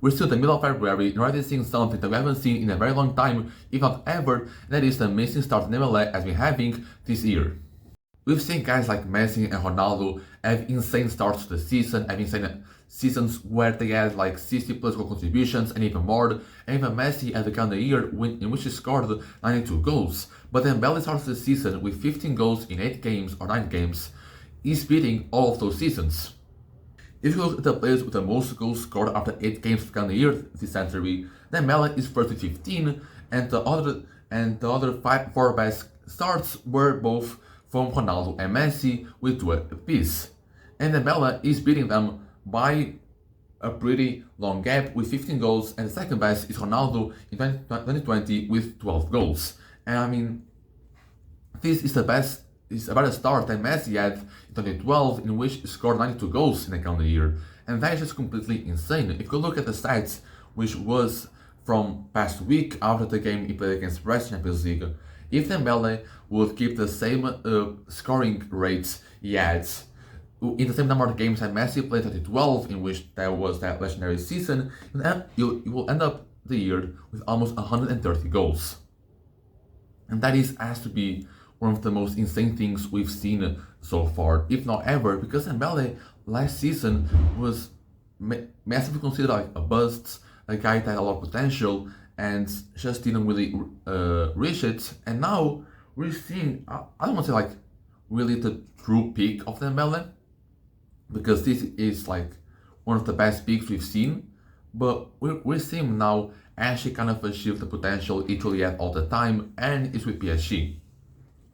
We're still in the middle of February and already seeing something that we haven't seen in a very long time, if not ever, and that is the amazing start Dembele has been having this year. We've seen guys like Messi and Ronaldo have insane starts to the season, have insane seasons where they had like 60 plus goal contributions and even more, and even Messi had a kind of year in which he scored 92 goals. But Dembele starts the season with 15 goals in 8 games or 9 games. He's beating all of those seasons. If you look at the players with the most goals scored after 8 games of the year this century, Dembele is first with 15, and the other 4 best starts were both from Ronaldo and Messi with 2 apiece. And Dembele is beating them by a pretty long gap with 15 goals, and the second best is Ronaldo in 2020 with 12 goals. And I mean, this is the best. It's a better start than Messi had in 2012, in which he scored 92 goals in a calendar year, and that is just completely insane. If you look at the stats, which was from past week after the game he played against Brest Champions League, if Dembele would keep the same scoring rates he had in the same number of games that Messi played in 2012, in which there was that legendary season, you will end up the year with almost 130 goals, and that has to be one of the most insane things we've seen so far, if not ever, because Dembele last season was massively considered like a bust, a guy that had a lot of potential and just didn't really reach it. And now we're seeing, I don't want to say like really the true peak of Dembele, because this is like one of the best peaks we've seen, but we're seeing him now actually kind of achieve the potential he truly had all the time, and it's with PSG.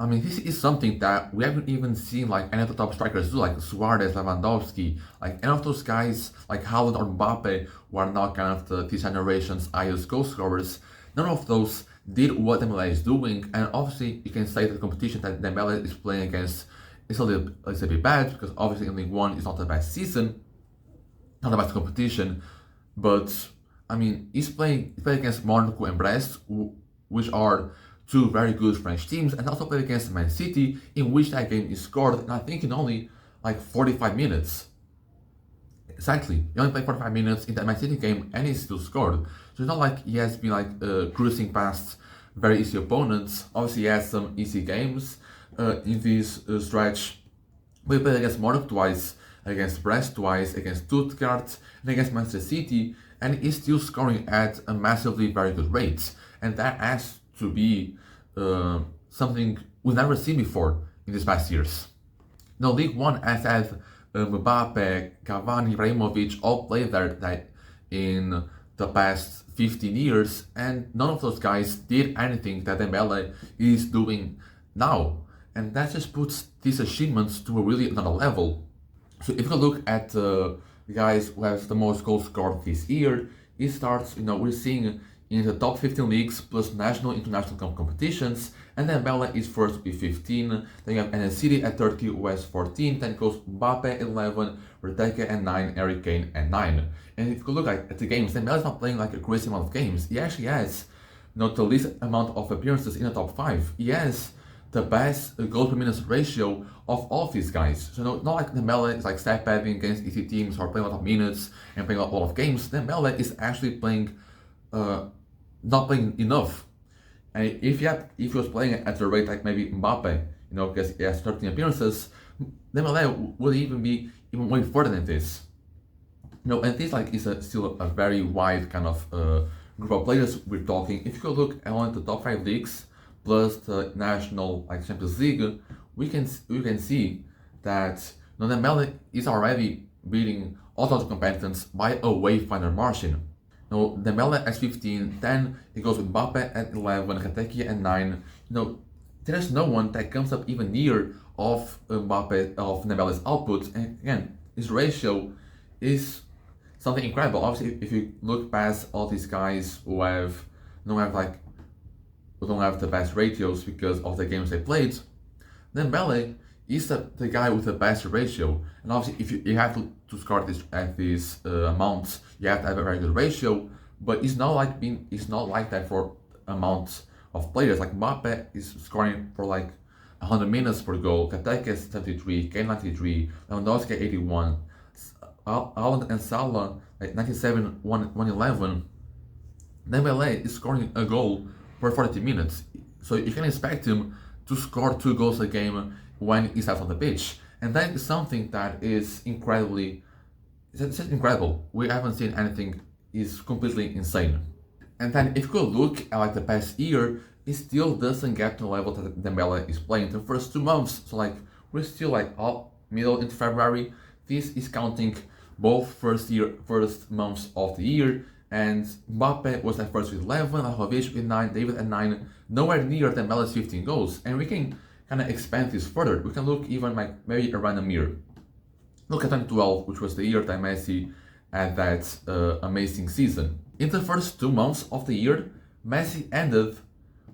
I mean, this is something that we haven't even seen like any of the top strikers do, like Suarez, Lewandowski, like any of those guys like Haaland or Mbappe, who are now kind of this generation's highest goal scorers. None of those did what Dembele is doing, and obviously you can say that the competition that Dembele is playing against is a bit bad, because obviously in League 1 is not the best season, not the best competition, but I mean, he's playing against Monaco and Brest, which are 2 very good French teams, and also played against Man City, in which that game is scored, and I think in only like 45 minutes. Exactly, he only played 45 minutes in that Man City game, and he still scored. So it's not like he has been like cruising past very easy opponents. Obviously, he has some easy games in this stretch. But he played against Monaco twice, against Brest twice, against Stuttgart, and against Manchester City, and he's still scoring at a massively very good rate, and that has to be something we've never seen before in these past years. Now, League 1 has had Mbappe, Cavani, Ibrahimovic all played there in the past 15 years, and none of those guys did anything that Dembele is doing now, and that just puts these achievements to a really another level. So if you look at the guys who have the most goals scored this year, it starts, we're seeing in the top 15 leagues plus national international competitions, and then Dembele is first with 15, then you have City at 30 who has 14, then goes Mbappe at 11, Rodrigo at 9, Harry Kane at 9. And if you look at the games, Dembele is not playing like a crazy amount of games. He actually has not the least amount of appearances in the top 5. He has the best goal per minute ratio of all of these guys. So not like Dembele is like step padding against easy teams or playing a lot of minutes and playing a lot of games. Dembele is actually playing not playing enough. And if he was playing at the rate like maybe Mbappe, because he has 13 appearances, Dembele would even be even way further than this. And this like is still a very wide kind of group of players we're talking. If you could look at the top 5 leagues plus the national like Champions League, we can see that Dembele is already beating all those competitors by a way finer margin. Now, Dembele at 15, then it goes with Mbappe at 11, Reteki at 9. There's no one that comes up even near of Dembele's output. And again, his ratio is something incredible. Obviously, if you look past all these guys who don't have the best ratios because of the games they played, Dembele is the guy with the best ratio. And obviously, if you have to score this at these amounts, you have to have a very good ratio. But it's not like that for amounts of players. Like Mbappe is scoring for like 100 minutes per goal. Kateke is 73, Kane 93, Lewandowski 81. Haaland and Salah like 97, 111, Dembele is scoring a goal per 40 minutes. So you can expect him to score 2 goals a game when he's out on the pitch. And that is something that is it's incredible. We haven't seen anything is completely insane. And then if you could look at like the past year, it still doesn't get to the level that Dembele is playing the first 2 months. So like we're still like all middle into February. This is counting both first months of the year, and Mbappe was at first with 11, Vlahovic with 9, David at 9, nowhere near Dembele's 15 goals. And we can kind of expand this further. We can look even like maybe around a year. Look at 2012, which was the year that Messi had that amazing season. In the first 2 months of the year, Messi ended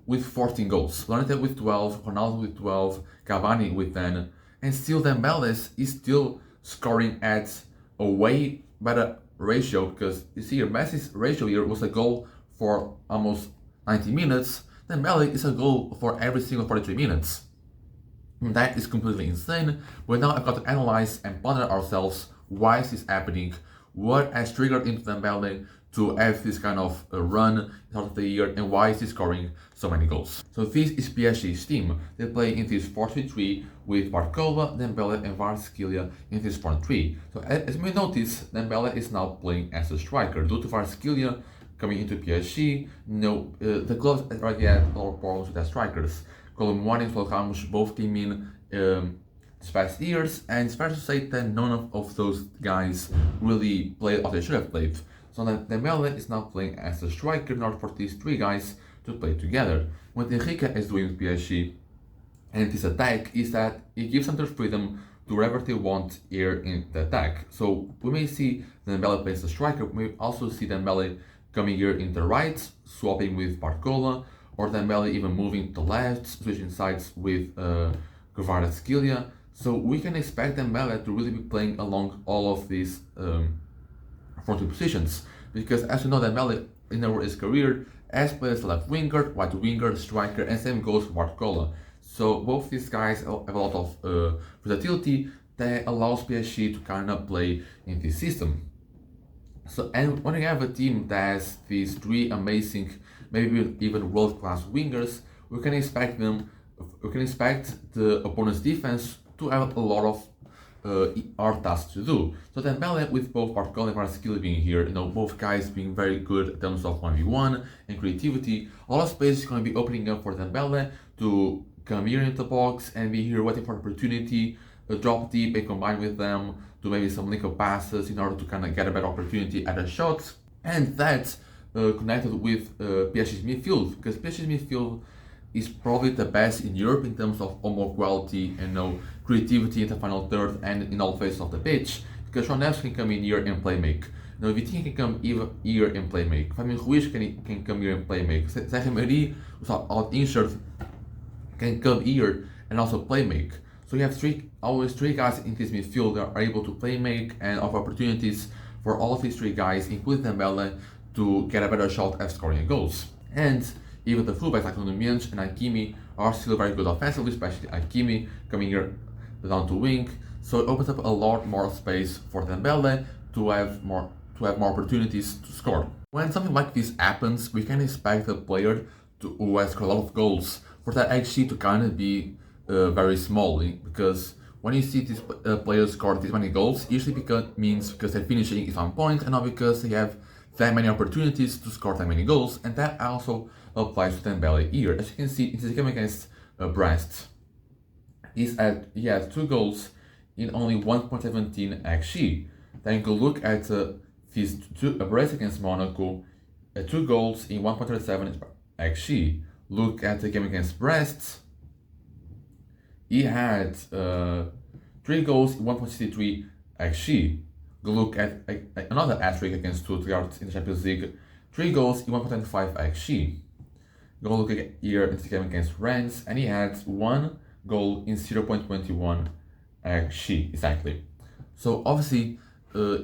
with 14 goals. Ronaldo with 12, Ronaldo with 12, Cavani with 10, and still Dembele is still scoring at a way better ratio, because you see here Messi's ratio here was a goal for almost 90 minutes, Dembele is a goal for every single 43 minutes. And that is completely insane, but now I've got to analyze and ponder ourselves why is this happening, what has triggered into Dembele to have this kind of run start of the year, and why is he scoring so many goals. So this is PSG's team. They play in this 4-3-3 with Barcola, Dembele and Kvaratskhelia in this front three. So as you may notice, Dembele is now playing as a striker due to Kvaratskhelia coming into PSG. The club already had a lot of problems with their strikers. Colomboani and Ramos both came in these past years, and it's fair to say that none of those guys really played what they should have played. So that Dembele is now playing as a striker in order for these 3 guys to play together. What Enrique is doing with PSG and this attack is that it gives them the freedom to do whatever they want here in the attack. So we may see Dembele play as a striker, we may also see Dembele coming here in the right, swapping with Barcola, or Dembele even moving to the left, switching sides with Kvaratskhelia. So we can expect Dembele to really be playing along all of these front positions, because as you know, Dembele in his career has played as a left winger, right winger, striker, and same goes for Barcola. So both these guys have a lot of versatility that allows PSG to kind of play in this system. So, and when you have a team that has these 3 amazing, maybe even world-class wingers, we can expect the opponent's defense to have a lot of hard tasks to do. So Dembele, with both Barcola and Kvaratskhelia being here, both guys being very good in terms of 1v1 and creativity, a lot of space is going to be opening up for Dembele to come here into the box and be here waiting for an opportunity, drop deep and combine with them, do maybe some link-up passes in order to kind of get a better opportunity at a shot. And that's connected with PSG's midfield, because PSG's midfield is probably the best in Europe in terms of more quality and creativity in the final third and in all phases of the pitch, because Ronaldo can come in here and play make. Vitinha can come here and play make. Fabian Ruiz can come here and play make. Zé Emery, who's out injured, can come here and also play make. So you have always three guys in this midfield that are able to play make and offer opportunities for all of these 3 guys, including Dembele, to get a better shot at scoring goals. And even the fullbacks like Nunes and Hakimi are still very good offensively, especially Hakimi coming here down to wing. So it opens up a lot more space for Dembele to have more opportunities to score. When something like this happens, we can expect a player who has scored a lot of goals for that XG to kind of be very small, because when you see these players score this many goals, usually means because their finishing is on point and not because they have that many opportunities to score that many goals, and that also applies to Dembele here. As you can see, in his game against Brest, he has 2 goals in only 1.17 XG. Then you can look at his Brest against Monaco, 2 goals in 1.37 XG. Look at the game against Brest, he had 3 goals in 1.63 XG. Look at another asterisk against Stuttgart in the Champions League, 3 goals in 1.5 XG. Go look here at the game against Rennes, and he had 1 goal in 0.21 XG, exactly. So obviously,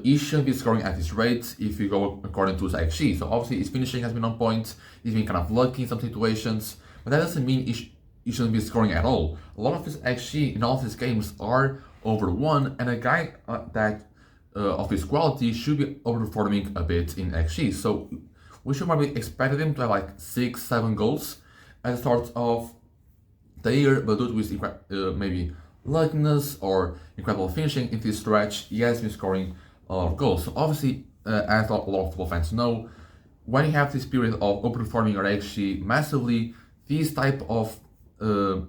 he shouldn't be scoring at this rate if you go according to his XG. So obviously, his finishing has been on point, he's been kind of lucky in some situations, but that doesn't mean he shouldn't be scoring at all. A lot of his XG in all of his games are over 1, and a guy that of his quality should be overperforming a bit in XG. So we should probably expect him to have like 6-7 goals at the start of the year, but due to his maybe luckiness or incredible finishing in this stretch, he has been scoring a lot of goals. So obviously, as a lot of football fans know, when you have this period of overperforming your XG massively, this type of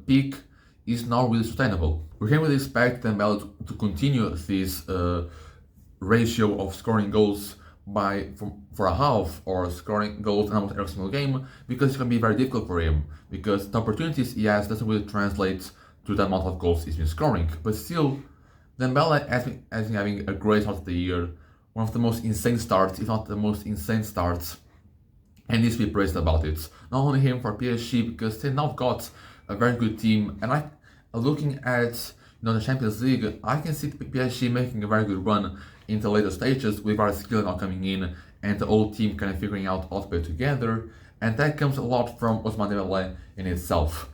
peak is not really sustainable. We can really expect Dembele to continue this ratio of scoring goals for a half, or scoring goals in almost every single game, because it's going to be very difficult for him, because the opportunities he has doesn't really translate to the amount of goals he's been scoring. But still, Dembele has been having a great start of the year, one of the most insane starts, if not the most insane starts, and needs to be praised about it. Not only him, for PSG, because they now got a very good team, and looking at the Champions League, I can see PSG making a very good run in the later stages, with our skill now coming in and the whole team kind of figuring out how to play together, and that comes a lot from Ousmane Dembele in itself.